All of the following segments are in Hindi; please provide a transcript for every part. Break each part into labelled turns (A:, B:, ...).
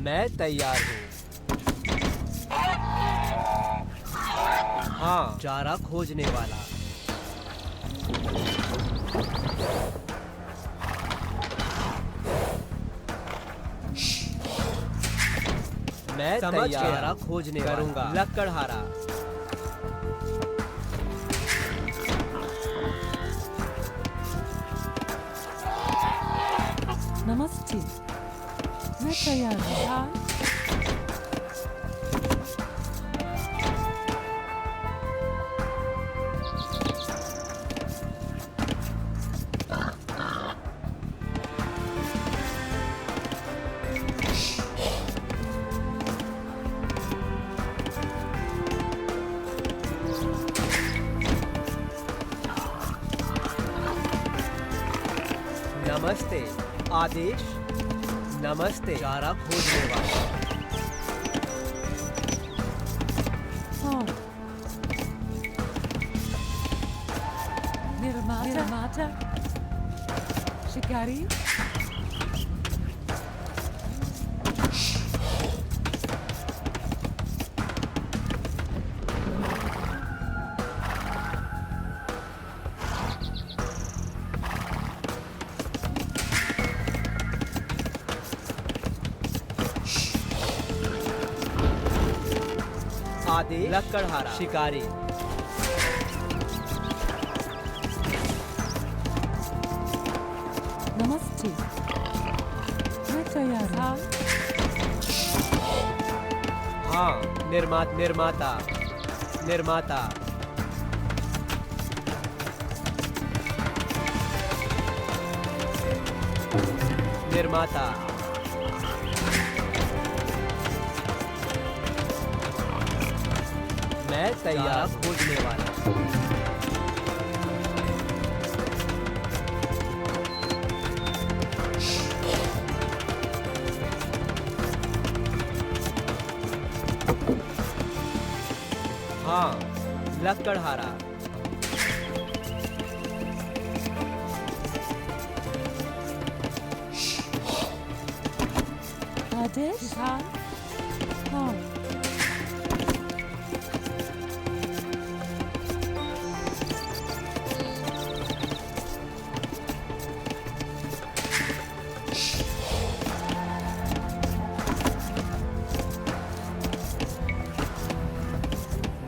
A: मैं तैयार हूँ। हाँ, चारा खोजने वाला। मैं
B: समझ
A: तैयार
B: चारा
A: हूँ।
B: खोजने
A: करूँगा।
B: वाला।
A: लकड़हारा।
C: नमस्ते। मैं तैयार हूँ। हाँ,
A: नमस्ते। आदेश। नमस्ते। चारा खोजने वाला।
C: हाँ। निर्माता शिकारी।
A: आदेश। लकड़हारा। शिकारी।
C: नमस्ते। मैं तैयार हूँ। हाँ,
A: हाँ, निर्माता। निर्माता। निर्माता। मैं तैयार हूँ। खोजने वाला। हाँ, लकड़हारा।
C: आदेश। हाँ, हाँ,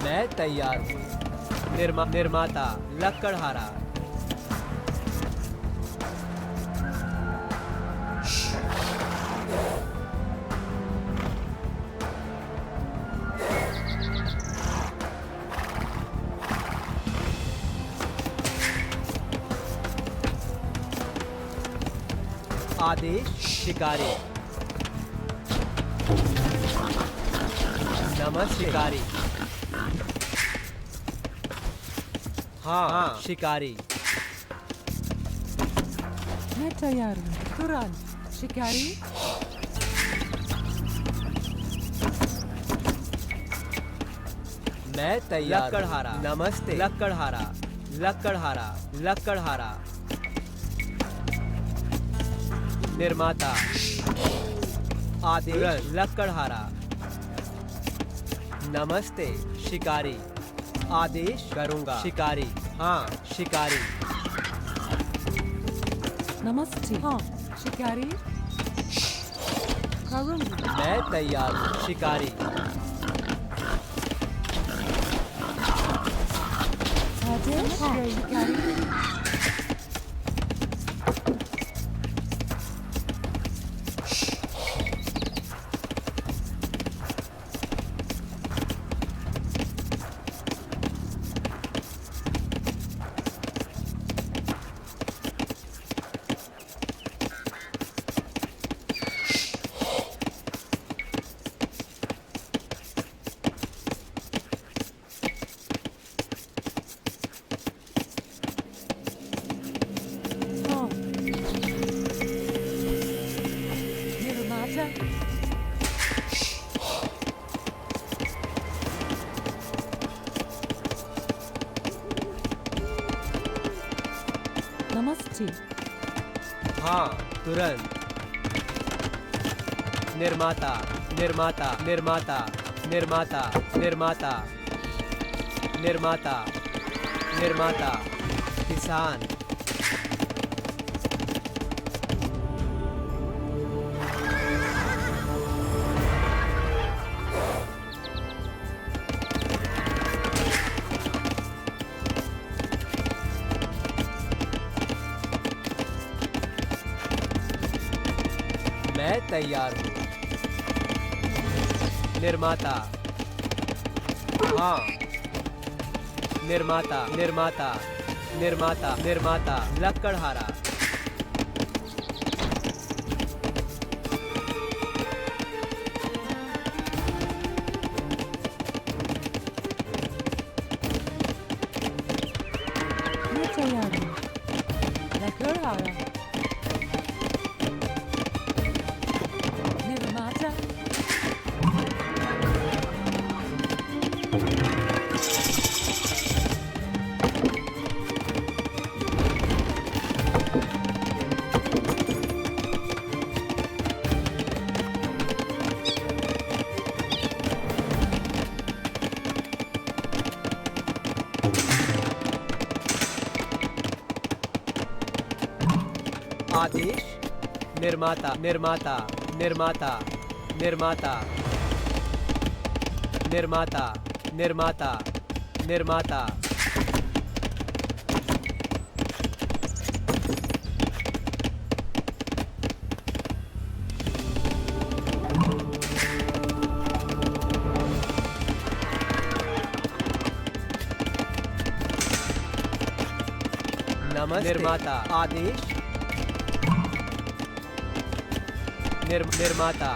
A: मैं तैयार हूँ। निर्माता। लकड़हारा। आदेश। शिकारी। नमस्ते। शिकारी। हाँ, शिकारी।
C: मैं तैयार हूँ। तुरंत शिकारी।
A: मैं तैयार। लकड़हारा। नमस्ते। लकड़हारा। लकड़हारा। लकड़हारा। निर्माता। आदेश। लकड़हारा। नमस्ते। शिकारी। आदेश। करूँगा। शिकारी। हाँ, शिकारी।
C: नमस्ते। हाँ, शिकारी। करूँगी।
A: मैं तैयार हूँ। शिकारी।
C: आदेश। हाँ, शिकारी। हाँ, निर्माता। नमस्ते।
A: हाँ, तुरंत। निर्माता निर्माता निर्माता निर्माता निर्माता निर्माता निर्माता किसान मैं तैयार हूँ। निर्माता हाँ निर्माता निर्माता निर्माता निर्माता लकड़हारा
C: मैं तैयार हूँ। लकड़हारा निर्माता
A: आदेश निर्माता निर्माता निर्माता निर्माता निर्माता निर्माता निर्माता नमस्ते निर्माता आदेश निर्माता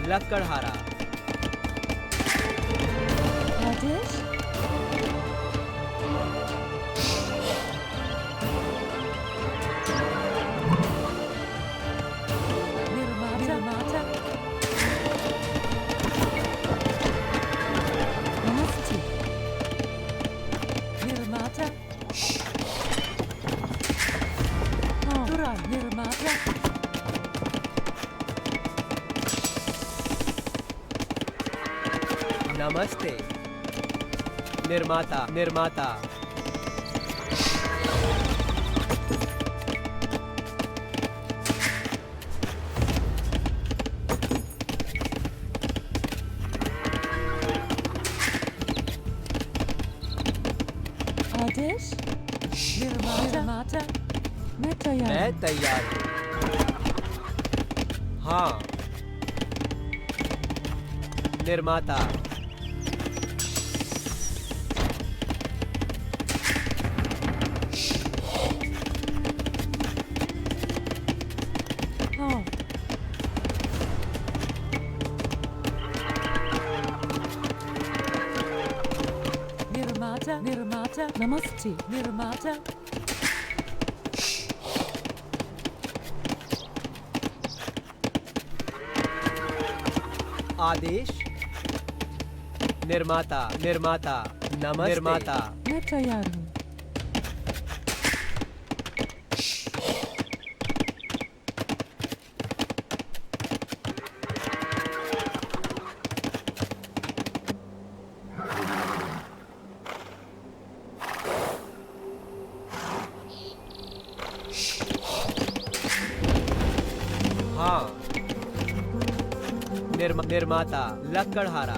A: लकड़हारा
C: आदेश निर्माता नमस्ते निर्माता तुरंत निर्माता
A: नमस्ते निर्माता निर्माता
C: आदेश निर्माता मैं तैयार
A: मैं
C: हूँ।
A: तैयार हूँ। हाँ निर्माता
C: हाँ निर्माता निर्माता नमस्ते निर्माता
A: आदेश निर्माता निर्माता नमस्ते निर्माता
C: मैं तैयार हूँ।
A: हाँ निर्माता लकड़हारा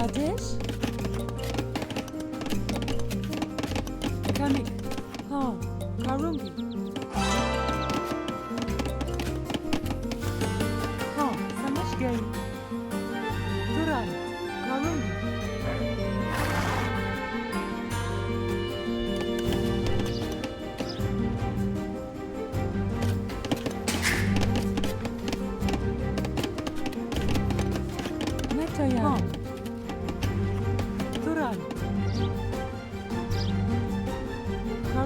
C: आदेश कमिक हाँ करूँगी हाँ समझ गई तुरंत करूँगी मैं तैयार हूँ। तुरंत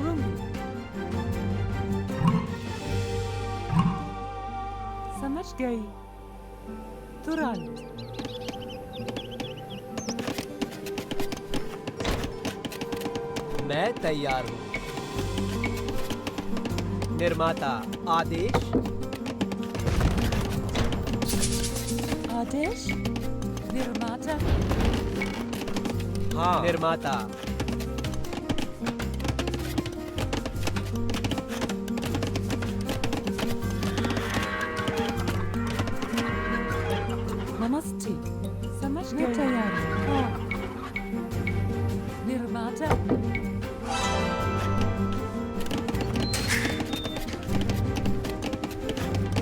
C: करूंगी। समझ गई। तुरंत।
A: मैं तैयार हूँ। निर्माता आदेश।
C: आदेश। निर्माता।
A: हाँ। निर्माता।
C: नमस्ते। समझ गई। तैयार हूँ। हाँ। निर्माता।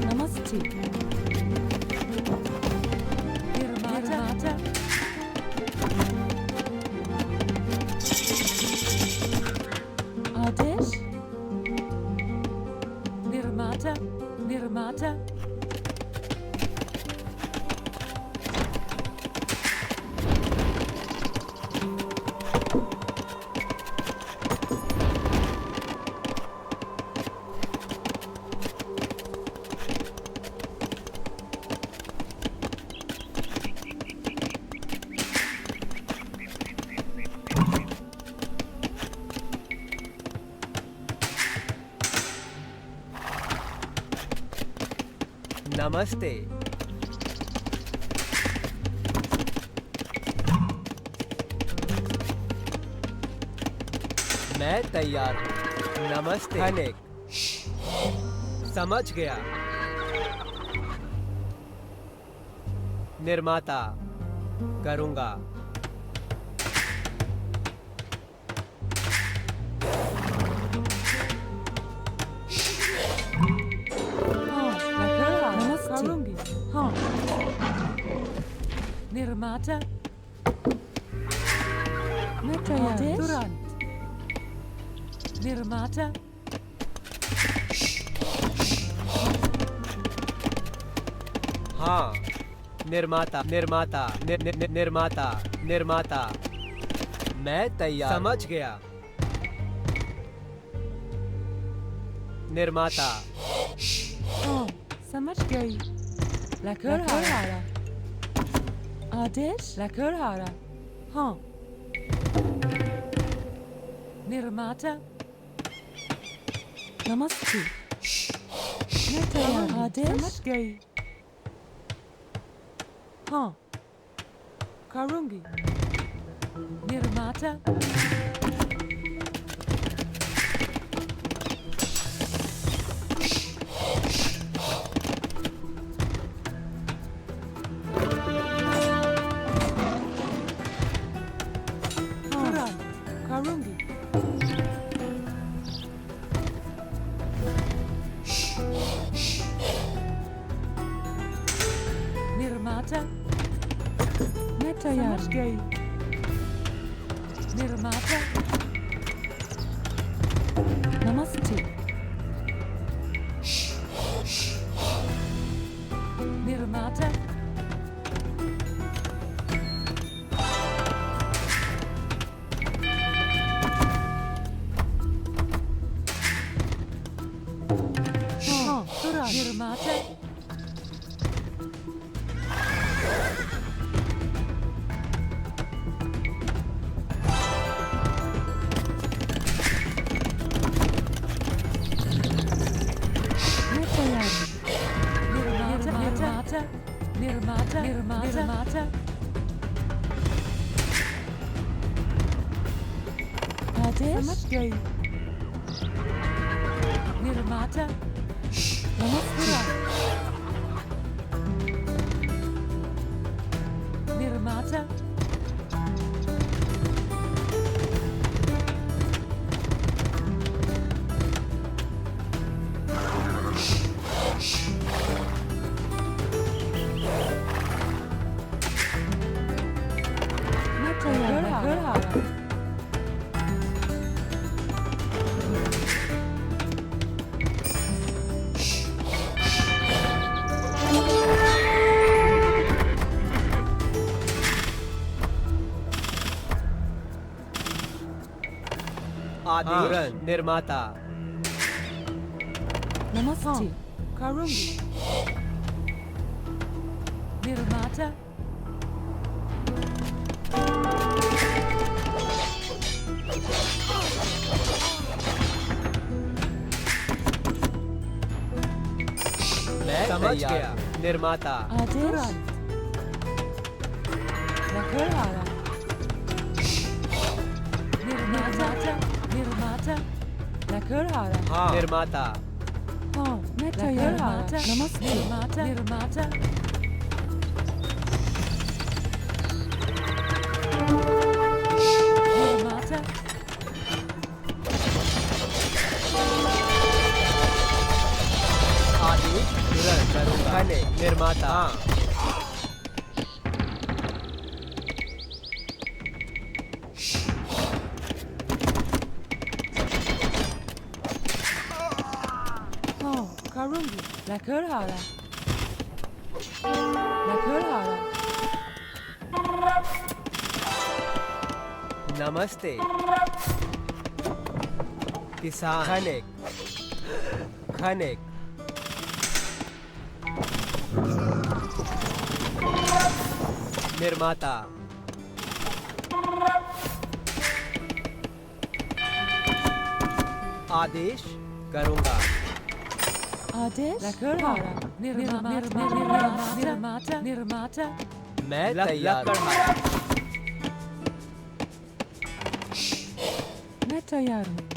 C: नमस्ते। निर्माता। आदेश। निर्माता। निर्माता।
A: नमस्ते। मैं तैयार हूँ। नमस्ते। अनेक। समझ गया। निर्माता। करूँगा।
C: करूंगी। हाँ। निर्माता। मैं तैयार हूँ। तुरंत। निर्माता।
A: हाँ। निर्माता। निर्माता। निर्माता। निर्माता। मैं तैयार। समझ गया। निर्माता।
C: हाँ। समझ गई। लकड़हारा। आदेश। लकड़हारा। हाँ। निर्माता। नमस्ते। मैं तैयार। आदेश। समझ गई। हाँ। करूंगी। निर्माता। करूंगी। निर्माता। मैं तैयार। समझ गई। निर्माता। नमस्ते। निर्माता। निर्माता। मैं तैयार हूँ। निर्माता। निर्माता। निर्माता। आदेश। समझ गई। निर्माता। नमस्ते। निर्माता। मैं तैयार हूँ।
A: आदेश निर्माता
C: नमस्ते करूंगी निर्माता
A: मैं समझ गया निर्माता
C: आदेश नकरहारा निर्माता निर्माता नकरहारा
A: हाँ निर्माता
C: हाँ मैं तैयार हूँ नमस्ते निर्माता निर्माता निर्माता
A: आदेश तुरंत करूंगा निर्माता
C: हाँ करूंगी नकरहारा नकरहारा
A: नमस्ते किसान खनिक खनिक निर्माता आदेश करूंगा
C: आदेश नकरहारा निर्माता निर्माता
A: मैं तैयार
C: मैं तैयार हूँ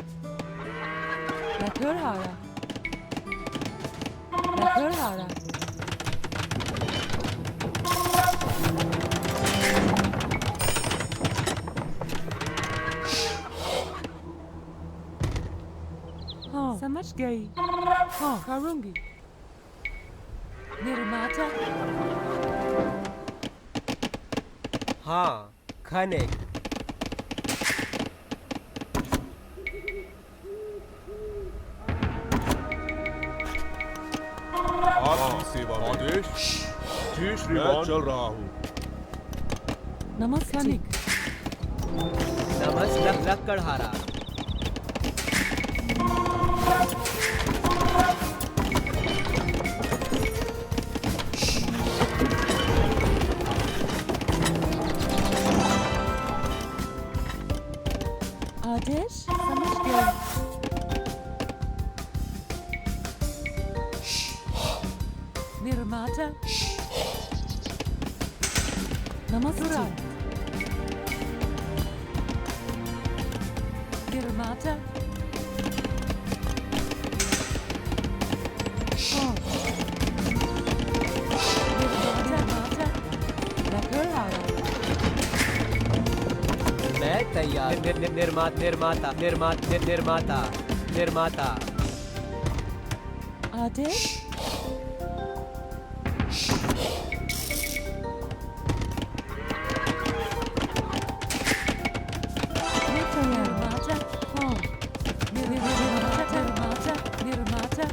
C: नकरहारा नकरहारा हाँ समझ गई हाँ करूंगी निर्माता
A: हाँ खनिक
B: आपकी सेवा में आदेश जी श्रीमान चल रहा हूँ
C: नमस्ते
A: लक्कड़हारा
C: आदेश समझ गई निर्माता नमस्ते निर्माता हाँ निर्माता नकरहारा
A: मैं तैयार निर्माता निर्माता
C: आदेश मैं तैयार निर्माता हाँ निर्माता निर्माता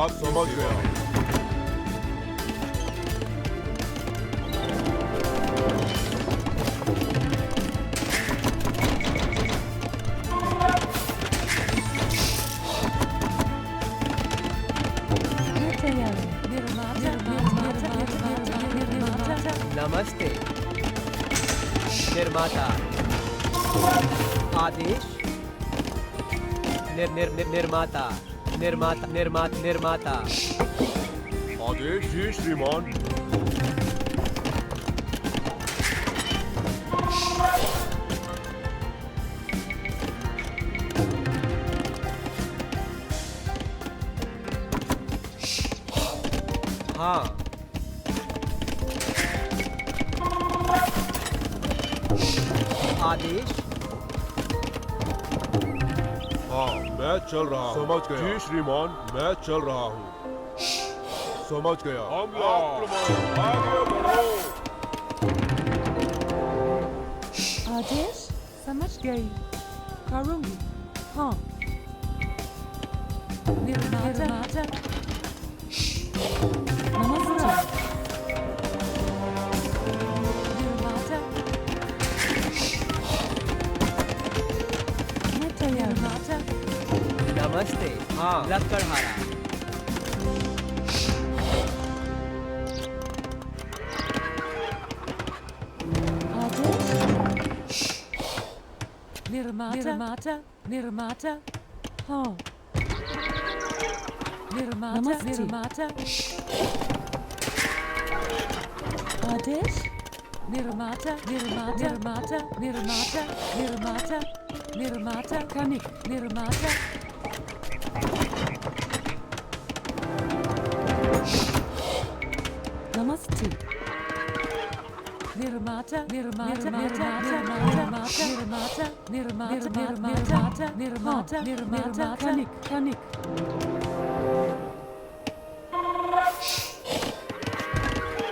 B: आप समझ गया
C: मैं तैयार हूँ निर्माता
A: नमस्ते निर्माता आदेश निर्माता निर्माता
B: आदेश जी श्रीमान
A: हाँ आदेश
B: हाँ मैं चल रहा हूँ समझ गया जी श्रीमान मैं चल रहा हूँ समझ गया
C: आदेश समझ गई करूंगी हाँ निर्माता नमस्ते
A: लकड़हारा
C: आदेश निर्माता निर्माता हाँ निर्माता निर्माता आदेश निर्माता निर्माता निर्माता निर्माता निर्माता निर्माता कनिक निर्माता नमस्ते निर्माता निर्माता निर्माता निर्माता निर्माता निर्माता निर्माता निर्माता कनिक कनिक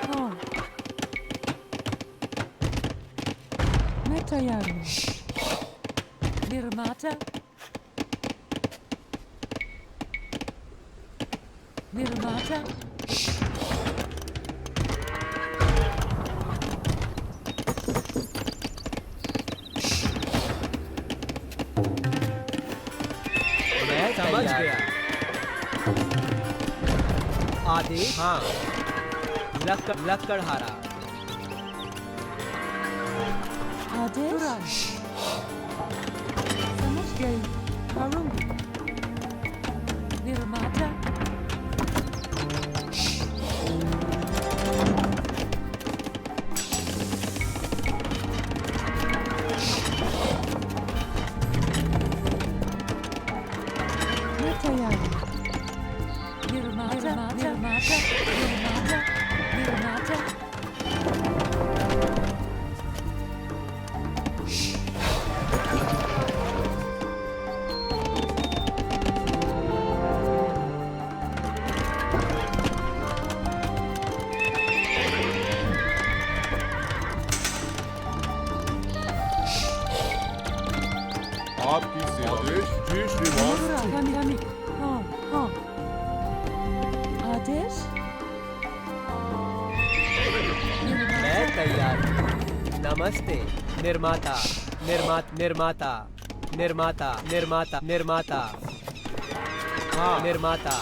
C: हाँ मैं तैयार हूँ निर्माता निर्माता
A: मैं समझ गया आदेश हाँ लकड़हारा
C: आदेश समझ गई करूँगी निर्माता मैं तैयार हूँ निर्माता निर्माता निर्माता निर्माता
B: आपकी सेवा आदेश जी श्रीमान
C: हाँ हाँ आदेश
A: मैं तैयार हूँ नमस्ते निर्माता निर्माता निर्माता निर्माता निर्माता हाँ निर्माता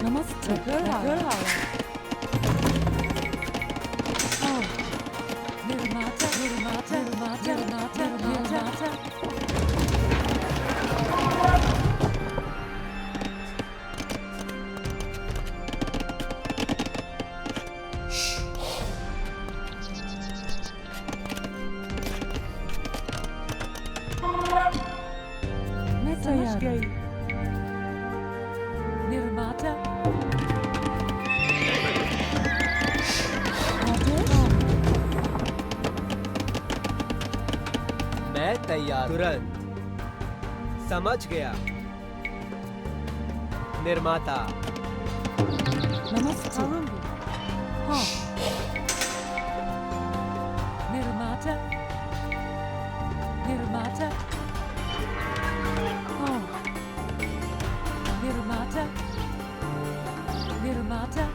C: नमस्ते निर्माता निर्माता निर्माता निर्माता निर्माता मैं तैयार हूँ निर्माता
A: मैं तैयार तुरंत समझ गया निर्माता
C: नमस्ते हाँ निर्माता निर्माता हाँ निर्माता निर्माता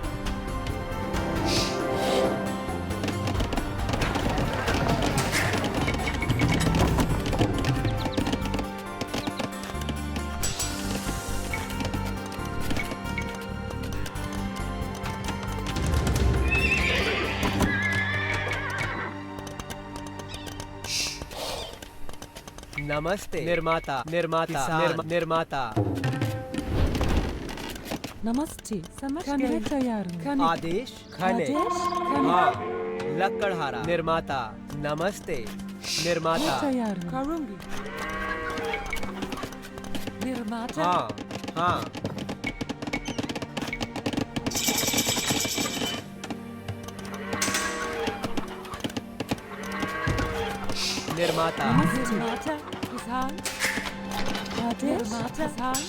A: नमस्ते निर्माता निर्माता निर्माता
C: नमस्ते समझ गए तैयार हूँ
A: आदेश खने हाँ लकड़हारा निर्माता नमस्ते निर्माता
C: तैयार हूँ करूँगी निर्माता
A: हाँ हाँ निर्माता
C: निर्माता किसान आदेश किसान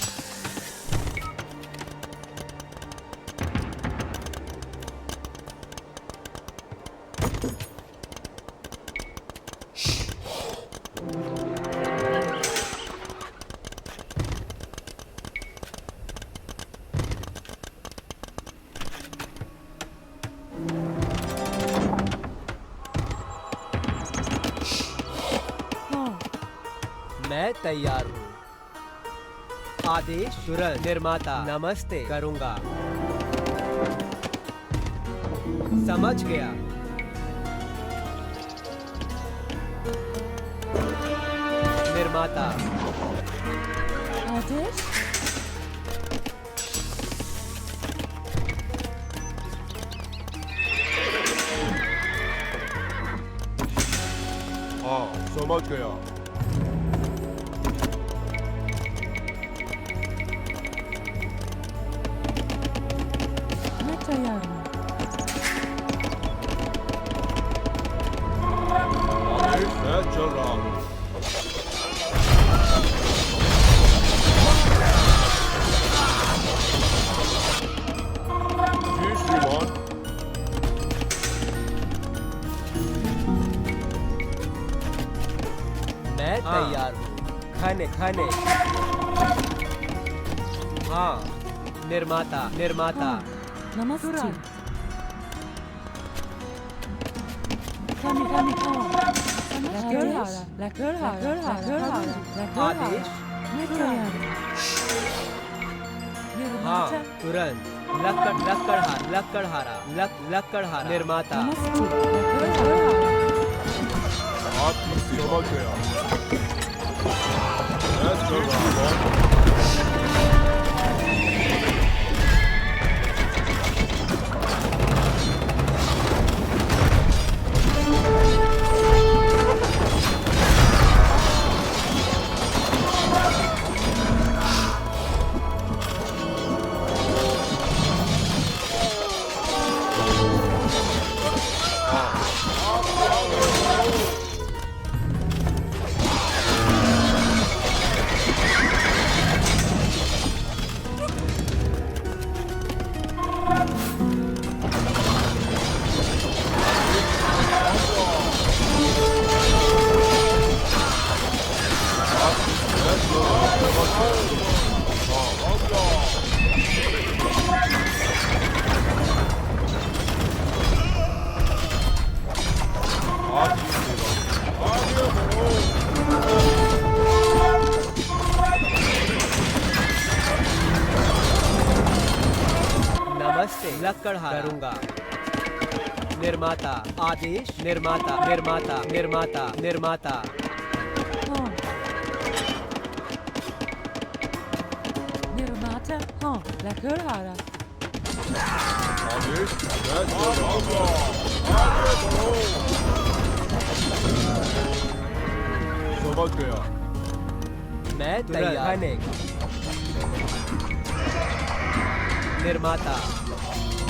C: हाँ
A: मैं तैयार हूँ। आदेश तुरंत। निर्माता नमस्ते करूँगा। समझ गया। निर्माता
C: आदेश
B: हाँ समझ गया।
C: मैं तैयार हूँ।
B: आदेश मैं चल रहा हूँ। जी श्रीमान।
A: मैं तैयार हूँ। खाने खाने। हाँ। निर्माता निर्माता
C: नमस्ते खाने खाने
A: आदेश।
C: मैं तैयार हूँ।
A: हाँ
C: निर्माता
A: तुरंत। लक्कड़हारा लक्कड़हारा। निर्माता
C: नमस्ते
B: आपकी समझ गया। मैं चल रहा हूँ।
A: नमस्ते लक्कड़हारा करूँगा। निर्माता आदेश। निर्माता निर्माता निर्माता निर्माता
C: हाँ निर्माता हाँ लकड़हारा
B: आदेश मैं चल रहा हूँ। समझ गया।
A: मैं तैयार। निर्माता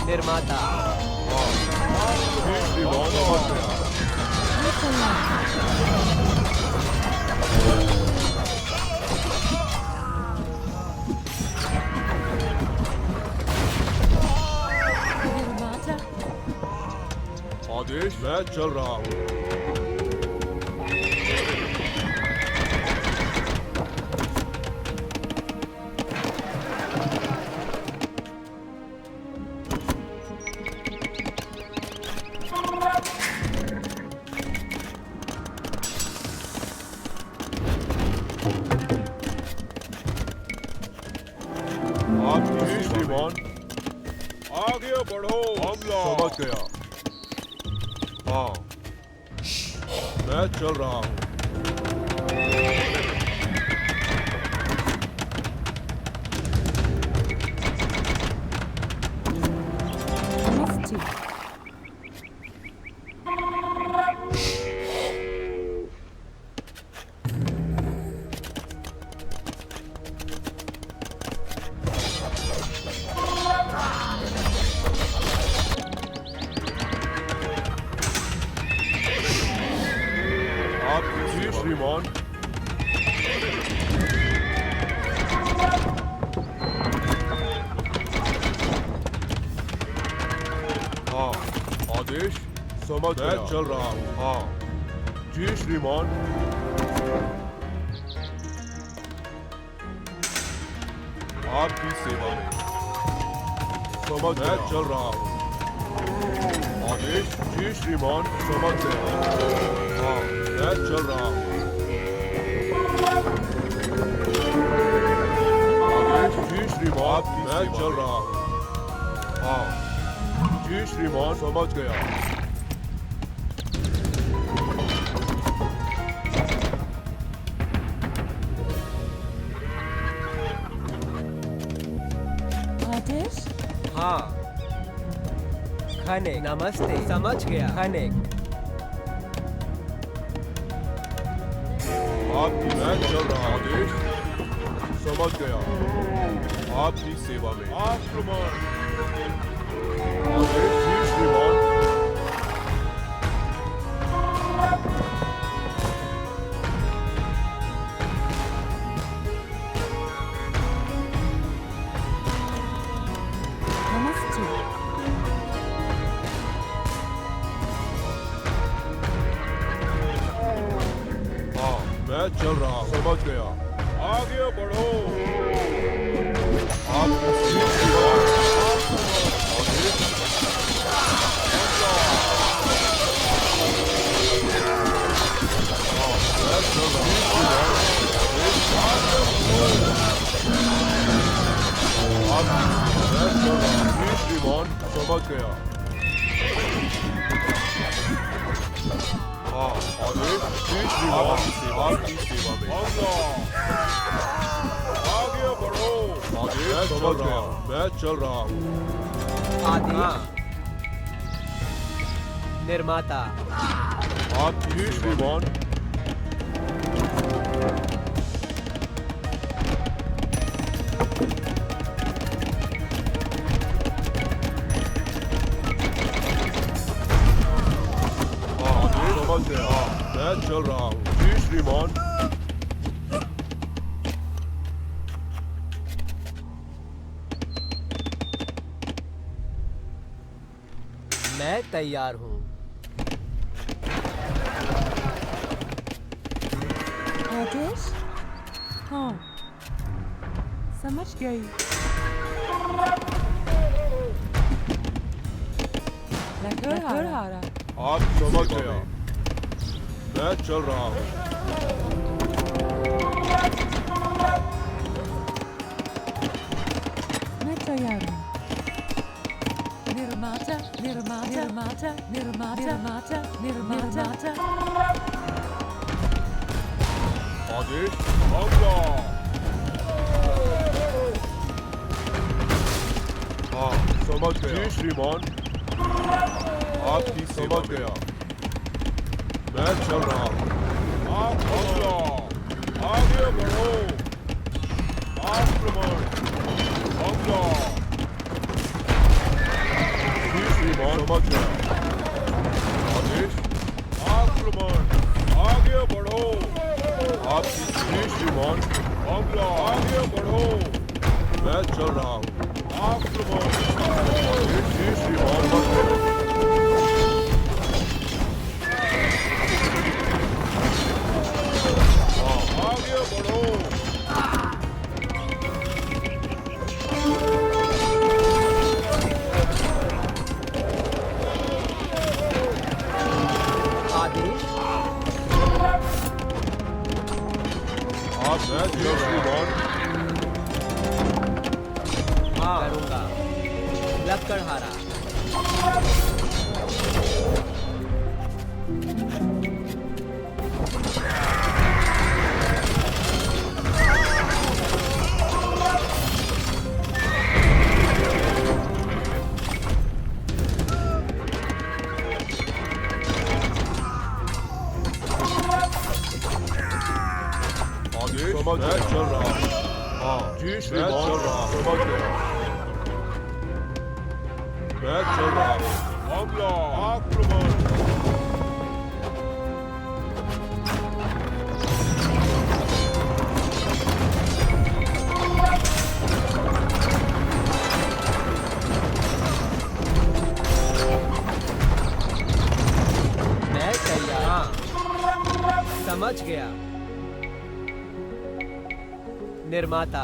A: निर्माता
B: जी श्रीमान समझ गया।
C: मैं तैयार हूँ। निर्माता
B: आदेश मैं चल रहा हूँ। आपकी श्रीमान। आगे बढ़ो। हमला। समझ गया। हाँ मैं चल रहा हूँ।
C: नमस्ते
B: आपकी जी श्रीमान। हाँ आदेश समझ मैं चल रहा हूँ। हाँ जी श्रीमान। आपकी सेवा में। समझ मैं चल रहा हूँ। आदेश जी श्रीमान, समझ गया। हाँ, मैं चल रहा हूँ। आदेश जी श्रीमान, मैं चल रहा हूँ। हाँ जी श्रीमान, समझ गया।
C: आदेश
A: हाँ। खनिक, नमस्ते। समझ गया। खनिक,
B: आपकी मैं चल रहा हूँ। आदेश समझ गया। आपकी सेवा में। आक्रमण। आदेश जी श्रीमान।
C: नमस्ते
B: हाँ, मैं चल रहा हूँ। समझ गया। आगे बढ़ो। आपकी सेवा में। आदेश मैं चल रहा हूँ। मैं चल रहा हूँ। जी श्रीमान, समझ गया। हाँ, आदेश जी श्रीमान, आपकी सेवा में। आगे बढ़ो। आदेश समझ गया। मैं चल रहा हूँ।
A: आदेश। निर्माता,
B: आपकी जी श्रीमान। समझ गया। मैं चल रहा हूँ। जी श्रीमान।
A: मैं तैयार हूँ।
C: आदेश हाँ समझ गई लकड़हारा
B: आप समझ गया। मैं चल रहा हूँ।
C: मैं तैयार हूँ निर्माता निर्माता निर्माता निर्माता निर्माता निर्माता
B: आदेश आज्ञा। हाँ, समझ गया। जी श्रीमान, आपकी समझ गया। मैं चल रहा हूँ। आप आज्ञा। आगे बढ़ो। आक्रमण। आज्ञा। जी श्रीमान, समझ गया। आदेश आक्रमण। आगे बढ़ो। आपकी जी श्रीमान, आज्ञा। आगे बढ़ो। मैं चल रहा हूँ। आक्रमण। आदेश जी श्रीमान, समझ गया। आगे बढ़ो।
A: आदेश।
B: आप मैं जी श्रीमान।
A: हाँ, करूँगा। लकड़हारा,
B: आदेश समझ मैं चल रहा हूँ। हाँ जी श्रीमान, चल रहा हूँ। समझ गया। मैं चल रहा हूँ। हमला। आक्रमण।
A: मैं तैयार। हाँ, समझ गया। निर्माता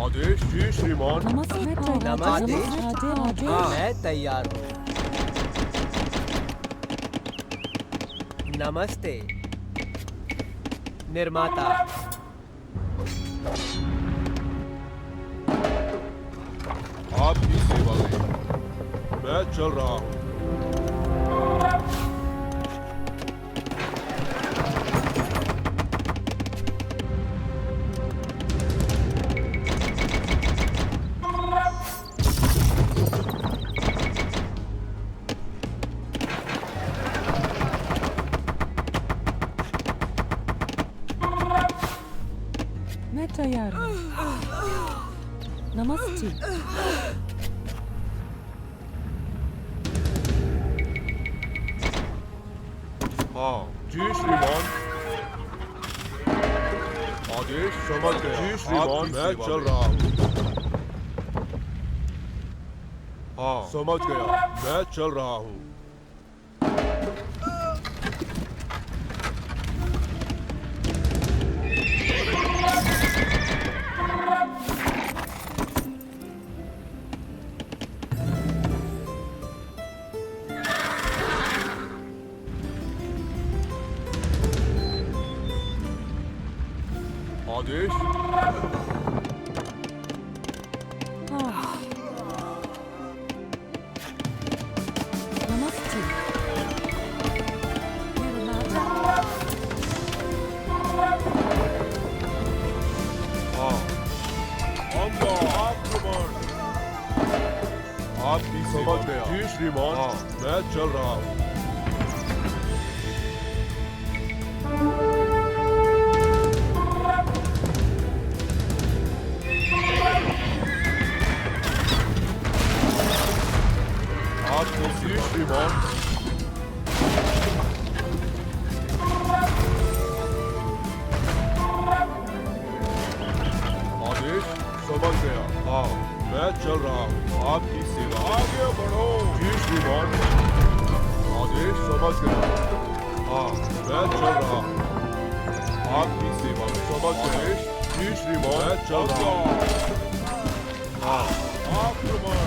B: आदेश जी श्रीमान।
C: नमस्ते
A: मैं तैयार हूँ। नमस्ते निर्माता
B: आपकी सेवा में मैं चल रहा हूँ।
C: मैं तैयार हूँ। नमस्ते
B: हाँ जी श्रीमान। आदेश समझ गया जी श्रीमान। मैं चल रहा हूँ। हाँ समझ गया। मैं चल रहा हूँ। आदेश
C: हाँ नमस्ते
B: हाँ आक्रमण। आपकी समझ गया जी श्रीमान। हाँ मैं चल रहा हूँ। आपको जी श्रीमान। आदेश समझ गया। हाँ मैं चल रहा हूँ। आपकी सेवा। आगे बढ़ो जी श्रीमान। आदेश समझ गया। हाँ मैं चल रहा हूँ। आपकी सेवा में समझ गए जी श्रीमान। मैं चल रहा हूँ। हाँ आक्रमण।